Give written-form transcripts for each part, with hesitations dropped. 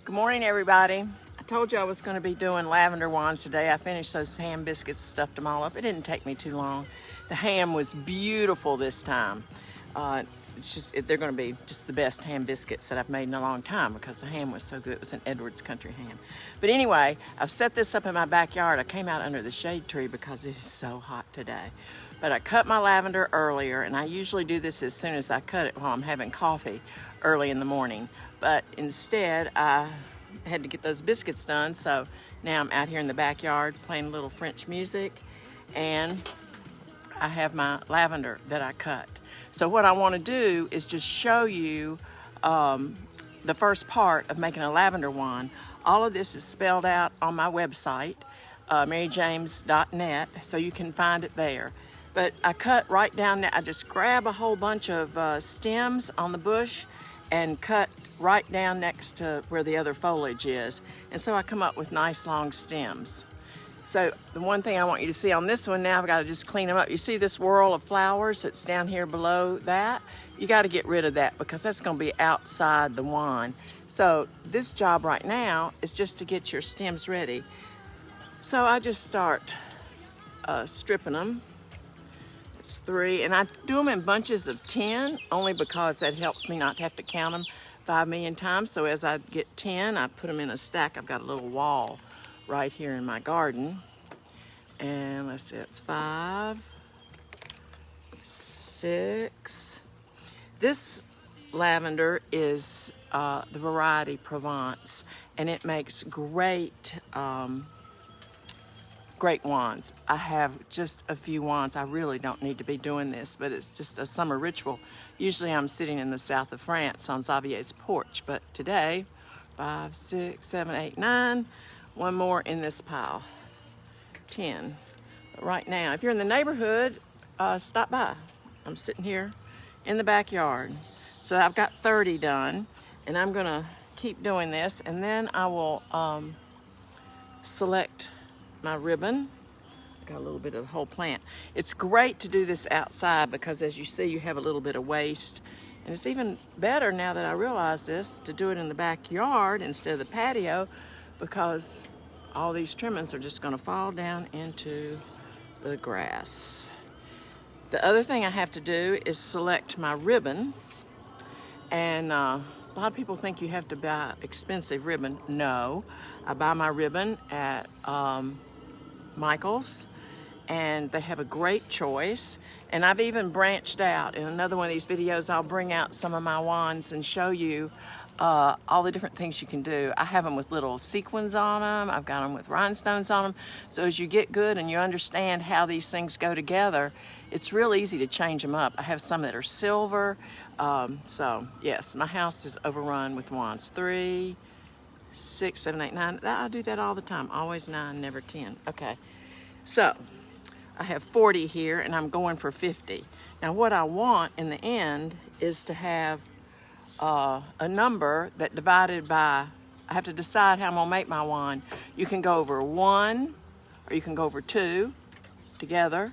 Good morning, everybody. I told you I was going to be doing lavender wands today. I finished those ham biscuits, stuffed them all up. It didn't take me too long. The ham was beautiful this time. They're going to be just the best ham biscuits that I've made in a long time because the ham was so good. It was an Edwards country ham. But anyway, I've set this up in my backyard. I came out under the shade tree because it is so hot today. But I cut my lavender earlier, and I usually do this as soon as I cut it while I'm having coffee early in the morning. But instead, I had to get those biscuits done, so now I'm out here in the backyard playing a little French music, and I have my lavender that I cut. So what I want to do is just show you the first part of making a lavender wand. All of this is spelled out on my website, maryjames.net, so you can find it there. But I cut right down there. I just grab a whole bunch of stems on the bush and cut right down next to where the other foliage is. And so I come up with nice long stems. So the one thing I want you to see on this one now, I've got to just clean them up. You see this whorl of flowers that's down here below that? You got to get rid of that because that's going to be outside the wand. So this job right now is just to get your stems ready. So I just start stripping them. It's 3, and I do them in bunches of 10 only because that helps me not to have to count them 5 million times. So as I get 10, I put them in a stack. I've got a little wall right here in my garden. And let's see, it's 5, 6. This lavender is the variety Provence, and it makes great wands. I have just a few wands. I really don't need to be doing this, but it's just a summer ritual. Usually I'm sitting in the south of France on Xavier's porch, but today, 5, 6, 7, 8, 9, one more in this pile, 10. But right now, if you're in the neighborhood, stop by. I'm sitting here in the backyard. So I've got 30 done, and I'm gonna keep doing this, and then I will select my ribbon. I got a little bit of the whole plant. It's great to do this outside because as you see, you have a little bit of waste. And it's even better now that I realize this to do it in the backyard instead of the patio because all these trimmings are just gonna fall down into the grass. The other thing I have to do is select my ribbon. And a lot of people think you have to buy expensive ribbon. No, I buy my ribbon at Michael's, and they have a great choice. And I've even branched out. In another one of these videos, I'll bring out some of my wands and show you all the different things you can do. I have them with little sequins on them. I've got them with rhinestones on them. So as you get good and you understand how these things go together, it's real easy to change them up. I have some that are silver. So yes, my house is overrun with wands. 3, 6, 7, 8, 9. I do that all the time. Always 9, never 10. Okay. So I have 40 here, and I'm going for 50. Now what I want in the end is to have a number that divided by, I have to decide how I'm gonna make my wand. You can go over 1 or you can go over 2 together.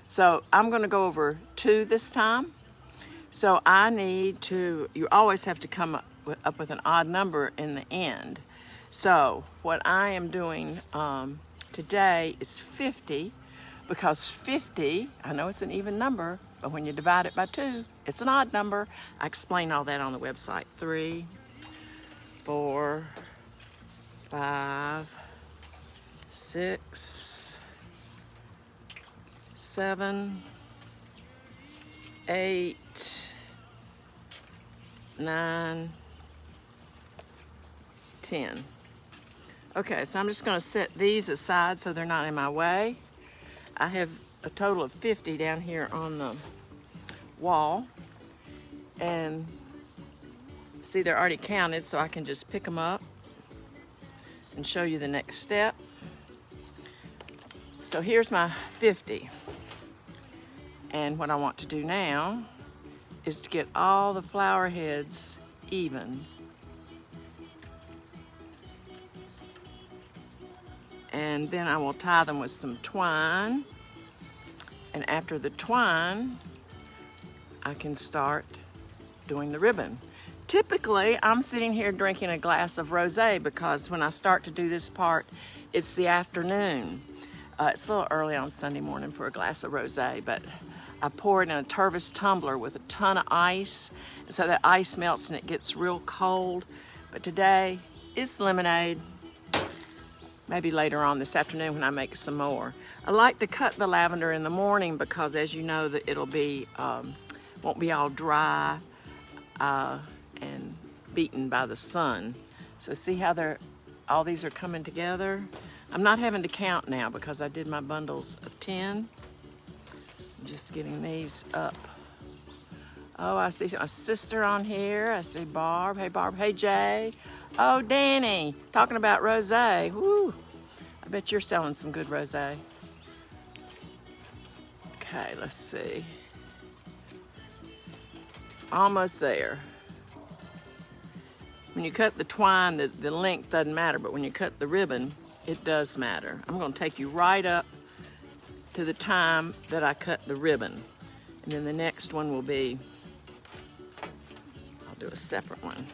So I'm gonna go over 2 this time. So I need to, you always have to come up with an odd number in the end. So what I am doing today is 50, because 50, I know it's an even number, but when you divide it by 2, it's an odd number. I explain all that on the website. 3, 4, 5, 6, 7, 8, 9, 10. Okay, so I'm just going to set these aside so they're not in my way. I have a total of 50 down here on the wall, and see, they're already counted, so I can just pick them up and show you the next step. So here's my 50, and what I want to do now is to get all the flower heads even. And then I will tie them with some twine. And after the twine, I can start doing the ribbon. Typically, I'm sitting here drinking a glass of rosé because when I start to do this part, it's the afternoon. It's a little early on Sunday morning for a glass of rosé, but I pour it in a Tervis tumbler with a ton of ice, so that ice melts and it gets real cold. But today, it's lemonade. Maybe later on this afternoon when I make some more. I like to cut the lavender in the morning because, as you know, that it'll be won't be all dry and beaten by the sun. So see how all these are coming together? I'm not having to count now because I did my bundles of 10. I'm just getting these up. Oh, I see my sister on here. I see Barb. Hey, Barb. Hey, Jay. Oh, Danny. Talking about rosé. Woo. I bet you're selling some good rosé. Okay, let's see. Almost there. When you cut the twine, the length doesn't matter, but when you cut the ribbon, it does matter. I'm going to take you right up to the time that I cut the ribbon. And then the next one will be, I'll do a separate one.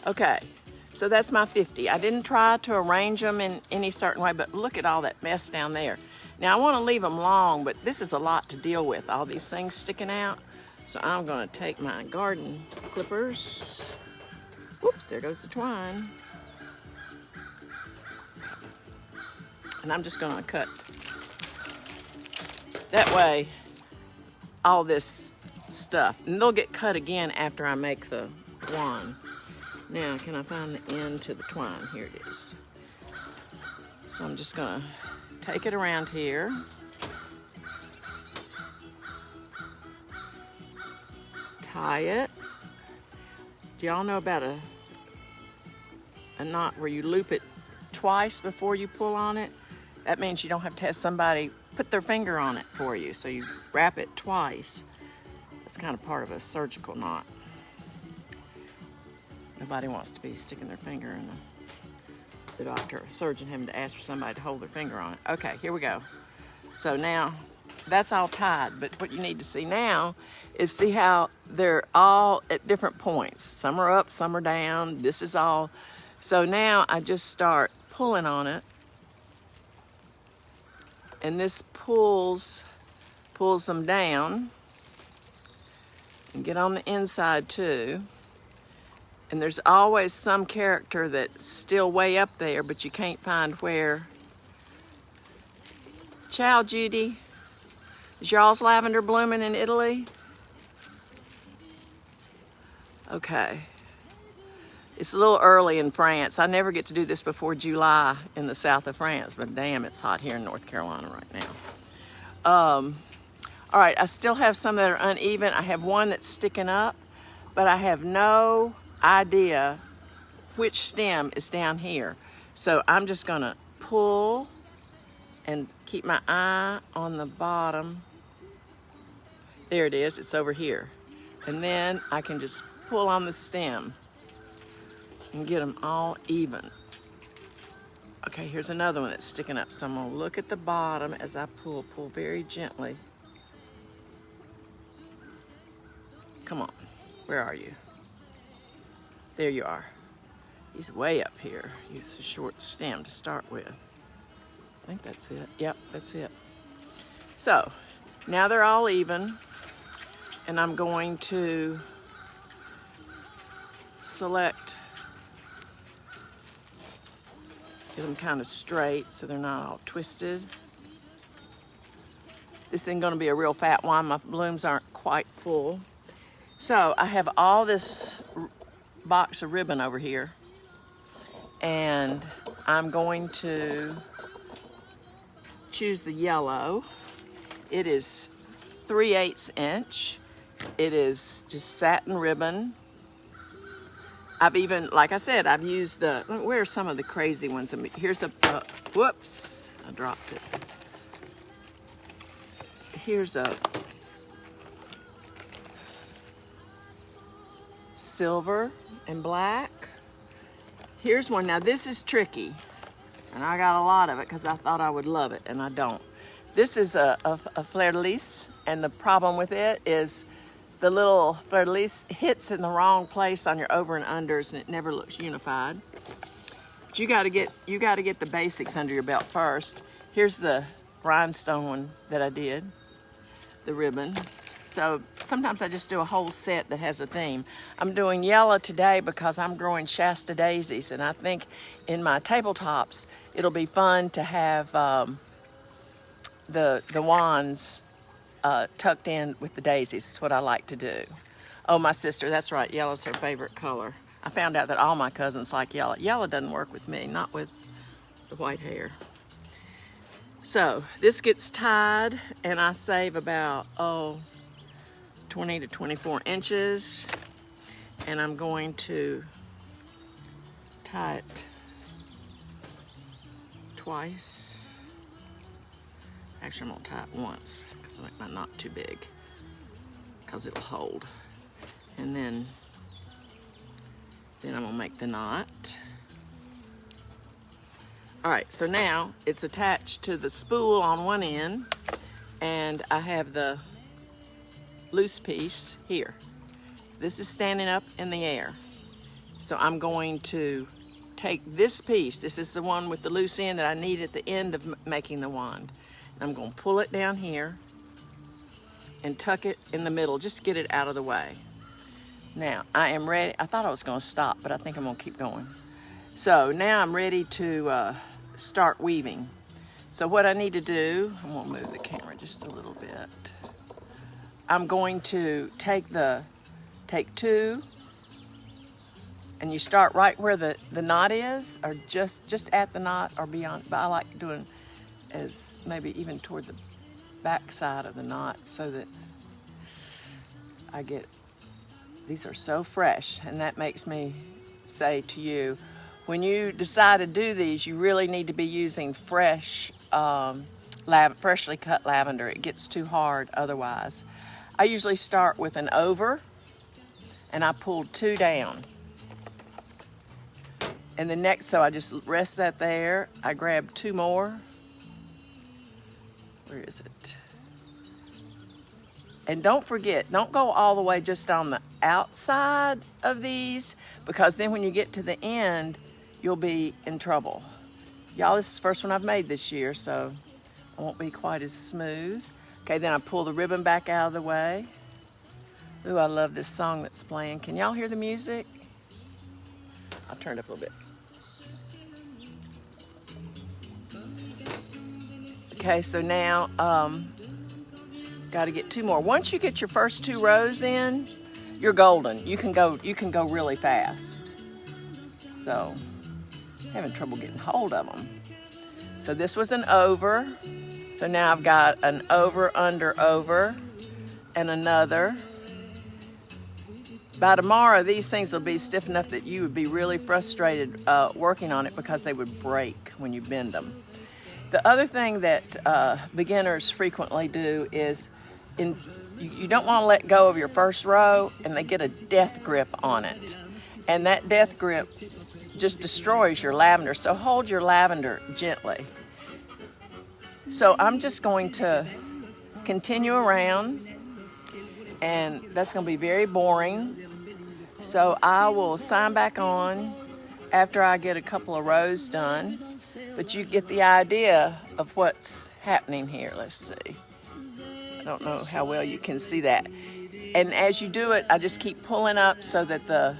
Okay, so that's my 50. I didn't try to arrange them in any certain way, but look at all that mess down there. Now I want to leave them long, but this is a lot to deal with, all these things sticking out. So I'm going to take my garden clippers. Whoops, there goes the twine. And I'm just going to cut. That way, all this stuff, and they'll get cut again after I make the wand. Now, can I find the end to the twine? Here it is. So I'm just going to take it around here. Tie it. Do y'all know about a knot where you loop it twice before you pull on it? That means you don't have to have somebody put their finger on it for you. So you wrap it twice. That's kind of part of a surgical knot. Nobody wants to be sticking their finger in the doctor or surgeon having to ask for somebody to hold their finger on it. Okay, here we go. So now that's all tied, but what you need to see now is see how they're all at different points. Some are up, some are down. This is all. So now I just start pulling on it, and this pulls them down, and get on the inside too. And there's always some character that's still way up there, but you can't find where. Ciao, Judy. Is y'all's lavender blooming in Italy? Okay. It's a little early in France. I never get to do this before July in the south of France, but damn, it's hot here in North Carolina right now. All right, I still have some that are uneven. I have one that's sticking up, but I have no idea which stem is down here. So I'm just gonna pull and keep my eye on the bottom. There it is, it's over here. And then I can just pull on the stem and get them all even. Okay, here's another one that's sticking up. So I'm gonna look at the bottom as I pull very gently. Come on, where are you? There you are. He's way up here. He's a short stem to start with. I think that's it. Yep, that's it. So now they're all even, and I'm going to select, get them kind of straight so they're not all twisted. This isn't going to be a real fat one. My blooms aren't quite full. So I have all this box of ribbon over here, and I'm going to choose the yellow. It is 3/8 inch. It is just satin ribbon. I've even, like I said, I've used where are some of the crazy ones? Here's a, whoops, I dropped it. Here's a silver and black. Here's one. Now this is tricky, and I got a lot of it because I thought I would love it, and I don't. This is a fleur de lis, and the problem with it is the little fleurlis hits in the wrong place on your over and unders, and it never looks unified. But you got to get the basics under your belt first. Here's the rhinestone one that I did, the ribbon. So sometimes I just do a whole set that has a theme. I'm doing yellow today because I'm growing Shasta daisies, and I think in my tabletops it'll be fun to have the wands tucked in with the daisies. It's what I like to do. Oh, my sister, that's right, yellow's her favorite color. I found out that all my cousins like yellow. Yellow doesn't work with me, not with the white hair. So this gets tied, and I save about 20 to 24 inches, and I'm going to tie it twice. Actually, I'm gonna tie it once because I make my knot too big, because it'll hold. And then I'm gonna make the knot. All right, so now it's attached to the spool on one end, and I have the loose piece here. This is standing up in the air. So I'm going to take this piece, this is the one with the loose end that I need at the end of making the wand. I'm going to pull it down here and tuck it in the middle, just get it out of the way. Now I am ready. I thought I was going to stop, but I think I'm going to keep going. So now I'm ready to start weaving. So what I need to do, I'm going to move the camera just a little bit. I'm going to take two, and you start right where the knot is, or just at the knot or beyond. But I like doing as maybe even toward the back side of the knot, so that I get, these are so fresh. And that makes me say to you, when you decide to do these, you really need to be using fresh, freshly cut lavender. It gets too hard otherwise. I usually start with an over, and I pulled 2 down. And the next, so I just rest that there. I grab 2 more. Where is it? And don't forget, don't go all the way just on the outside of these, because then when you get to the end, you'll be in trouble. Y'all, this is the first one I've made this year, so it won't be quite as smooth. Okay, then I pull the ribbon back out of the way. Ooh, I love this song that's playing. Can y'all hear the music? I'll turn it up a little bit. Okay, so now, got to get 2 more. Once you get your first 2 rows in, you're golden. You can go really fast. So, having trouble getting hold of them. So this was an over. So now I've got an over, under, over, and another. By tomorrow, these things will be stiff enough that you would be really frustrated working on it, because they would break when you bend them. The other thing that beginners frequently do is, you don't want to let go of your first row, and they get a death grip on it. And that death grip just destroys your lavender. So hold your lavender gently. So I'm just going to continue around, and that's going to be very boring. So I will sign back on after I get a couple of rows done, but you get the idea of what's happening here. Let's see. I don't know how well you can see that. And as you do it, I just keep pulling up so that the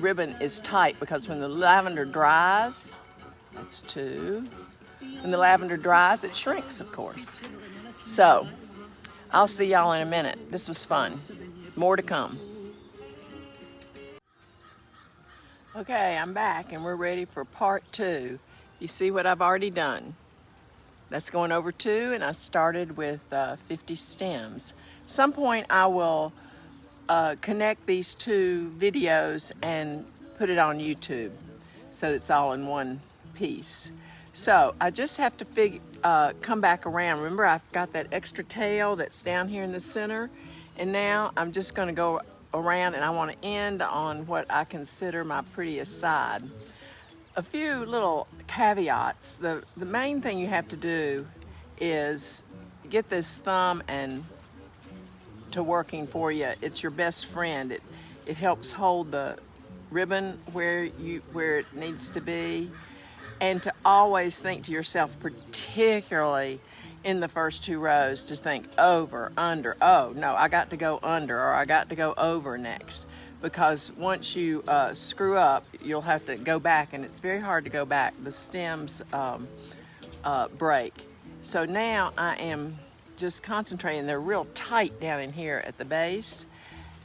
ribbon is tight, because when the lavender dries, that's 2. When the lavender dries, it shrinks, of course. So I'll see y'all in a minute. This was fun. More to come. Okay, I'm back, and we're ready for part 2. You see what I've already done. That's going over 2, and I started with 50 stems. At some point I will connect these 2 videos and put it on YouTube, so it's all in one piece. So I just have to come back around. Remember, I've got that extra tail that's down here in the center, and now I'm just going to go around, and I want to end on what I consider my prettiest side. A few little caveats. The main thing you have to do is get this thumb and to working for you. It's your best friend. It helps hold the ribbon where it needs to be, and to always think to yourself, particularly in the first 2 rows, to think over, under. Oh no, I got to go under, or I got to go over next, because once you screw up, you'll have to go back, and it's very hard to go back. The stems break. So now I am just concentrating. They're real tight down in here at the base.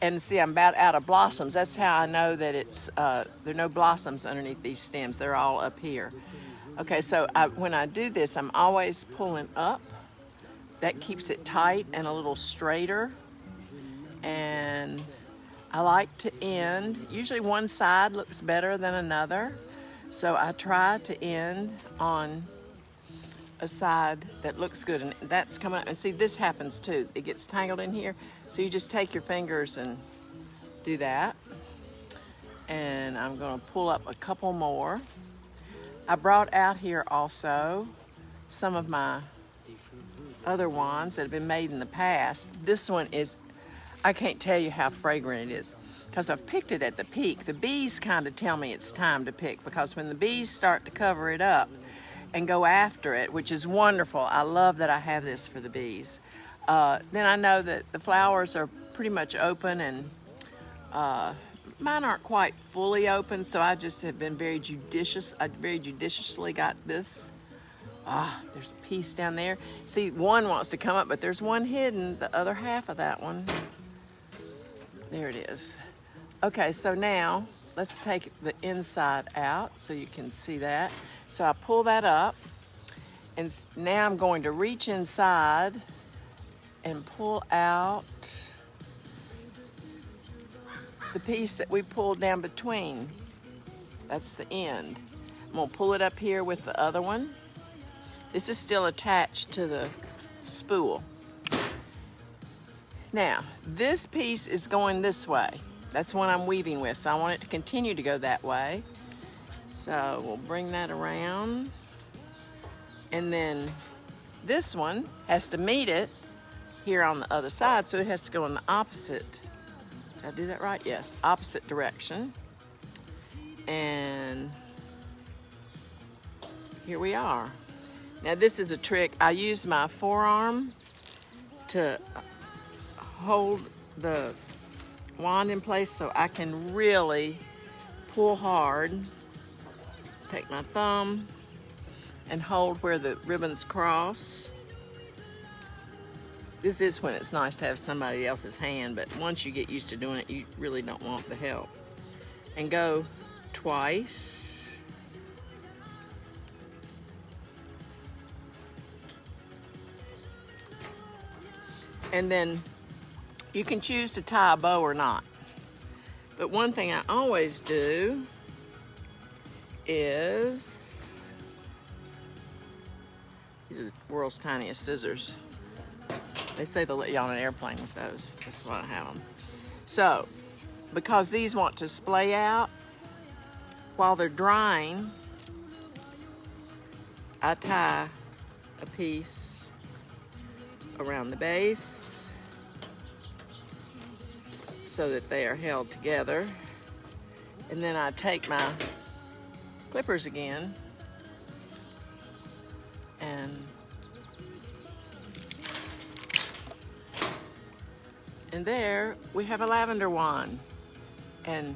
And see, I'm about out of blossoms. That's how I know that it's, there are no blossoms underneath these stems. They're all up here. Okay, so when I do this, I'm always pulling up. That keeps it tight and a little straighter. And I like to end, usually one side looks better than another. So I try to end on a side that looks good, and that's coming up. And see, this happens too. It gets tangled in here. So you just take your fingers and do that. And I'm gonna pull up a couple more. I brought out here also some of my other wands that have been made in the past. This one is, I can't tell you how fragrant it is, because I've picked it at the peak. The bees kind of tell me it's time to pick, because when the bees start to cover it up and go after it, which is wonderful. I love that I have this for the bees. Then I know that the flowers are pretty much open, and mine aren't quite fully open, so I just have been very judicious. I very judiciously got this. There's a piece down there. See, one wants to come up, but there's one hidden, the other half of that one. There it is. Okay, so now let's take the inside out so you can see that. So I pull that up, and now I'm going to reach inside and pull out the piece that we pulled down between. That's the end. I'm gonna pull it up here with the other one. This is still attached to the spool. Now, this piece is going this way. That's what I'm weaving with, so I want it to continue to go that way. So we'll bring that around. And then this one has to meet it here on the other side, so it has to go in the opposite. Did I do that right? Yes, opposite direction. And here we are. Now this is a trick. I use my forearm to hold the wand in place so I can really pull hard. Take my thumb and hold where the ribbons cross. This is when it's nice to have somebody else's hand, but once you get used to doing it, you really don't want the help. And go twice. And then you can choose to tie a bow or not. But one thing I always do is, these are the world's tiniest scissors. They say they'll let you on an airplane with those. That's why I have them. So, because these want to splay out, while they're drying, I tie a piece around the base so that they are held together. And then I take my clippers again and there we have a lavender wand. And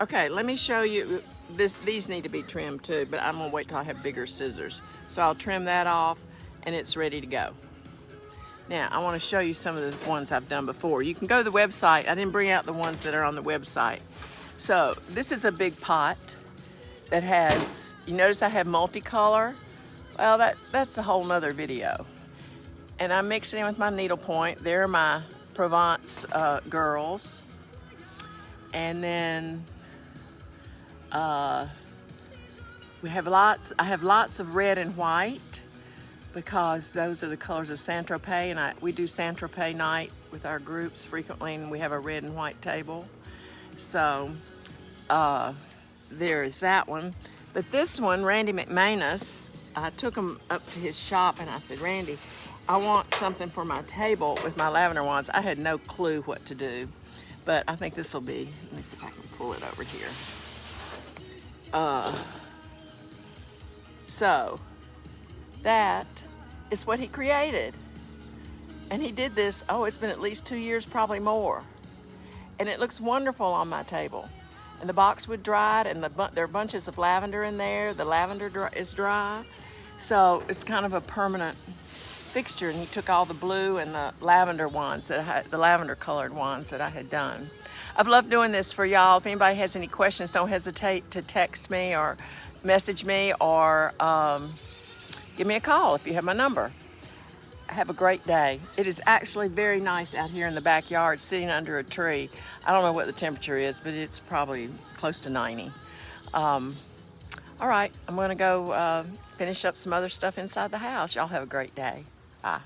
okay, let me show you this. These need to be trimmed too, but I'm gonna wait till I have bigger scissors. So I'll trim that off and it's ready to go. Now I want to show you some of the ones I've done before. You can go to the website. I didn't bring out the ones that are on the website. So this is a big pot that has, you notice I have multicolor? Well, that's a whole nother video. And I'm mixing it with my needlepoint. They're my Provence girls. And then we have lots, I have lots of red and white because those are the colors of Saint-Tropez, and we do Saint-Tropez night with our groups frequently, and we have a red and white table. So there is that one. But this one, Randy McManus, I took him up to his shop and I said, Randy, I want something for my table with my lavender wands. I had no clue what to do, but I think this will be, let me see if I can pull it over here. So that is what he created. And he did this, oh, it's been at least 2 years, probably more. And it looks wonderful on my table. And the boxwood dried, and there are bunches of lavender in there. The lavender is dry. So it's kind of a permanent fixture. And he took all the blue and the lavender wands that I had, the lavender colored wands that I had done. I've loved doing this for y'all. If anybody has any questions, don't hesitate to text me or message me or give me a call if you have my number. Have a great day. It is actually very nice out here in the backyard sitting under a tree. I don't know what the temperature is, but it's probably close to 90. All right, I'm gonna go finish up some other stuff inside the house. Y'all have a great day. Bye.